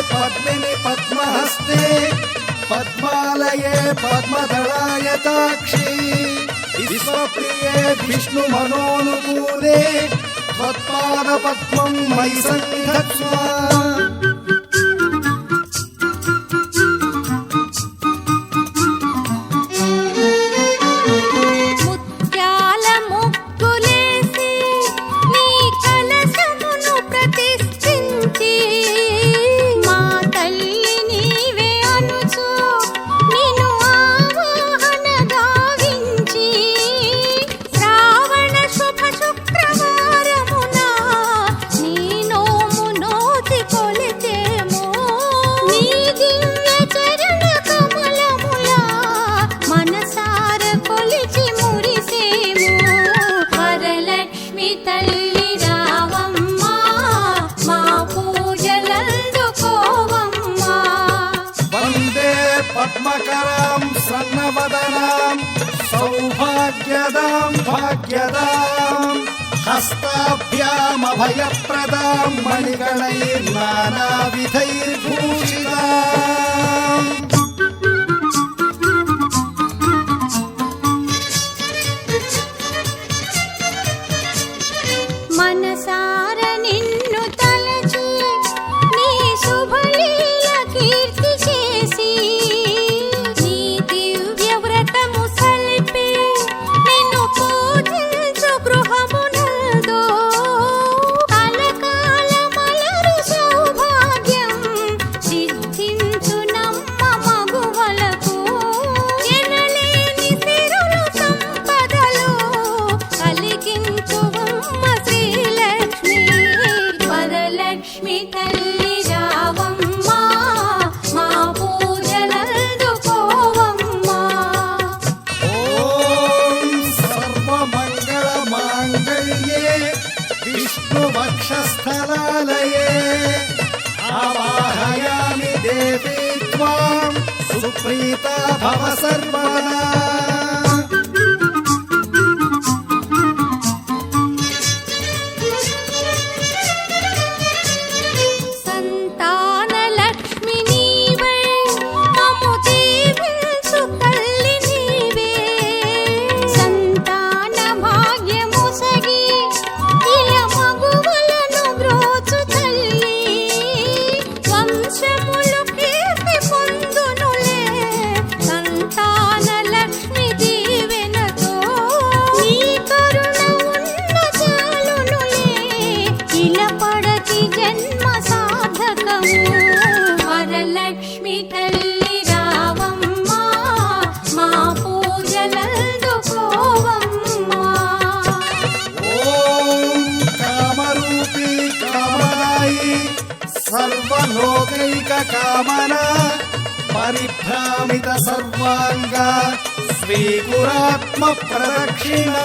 पद्मिनि पद्महस्ते पद्मालये पद्मदलायताक्षी विश्वप्रिये विष्णुमनोनुकूले त्वत्पादपद्मं मयि सन्निधत्स्व। पद्मकरां स्वर्णवदनां सौभाग्यदां भाग्यदां हस्ताभ्यामभयप्रदां मणिगणैर्नानाविधैर्भूषिताम्। मनसार निन्नु तलची नी शुभलील कीर्ति చేసి నీ దివ్య వ్రతము సల్పి నిన్ను పూజించు గృహమునందు కలకాల మలరు సౌభాగ్యం సిద్ధించు నమ్మ మగువలకు ఎనలేని సిరులు సంపదలు కలిగించు వరలక్ష్మి తల్లి రావమ్మా మా పూజలందుకోవమ్మా। ఓం సర్వమంగళ మాంగళ్యే విష్ణువక్షస్థలాలయే ఆవాహయామి దేవీ త్వాం సుప్రీతా భవ సర్వదా। వరలక్ష్మి తల్లి రావమ్మా మా పూజలందుకోవమ్మా। ఓం కామరూపీ కామదాయి సర్వలోకైక కామన పరిభ్రామిత సర్వాంగ స్వీకురాత్మ ప్రదక్షిణ।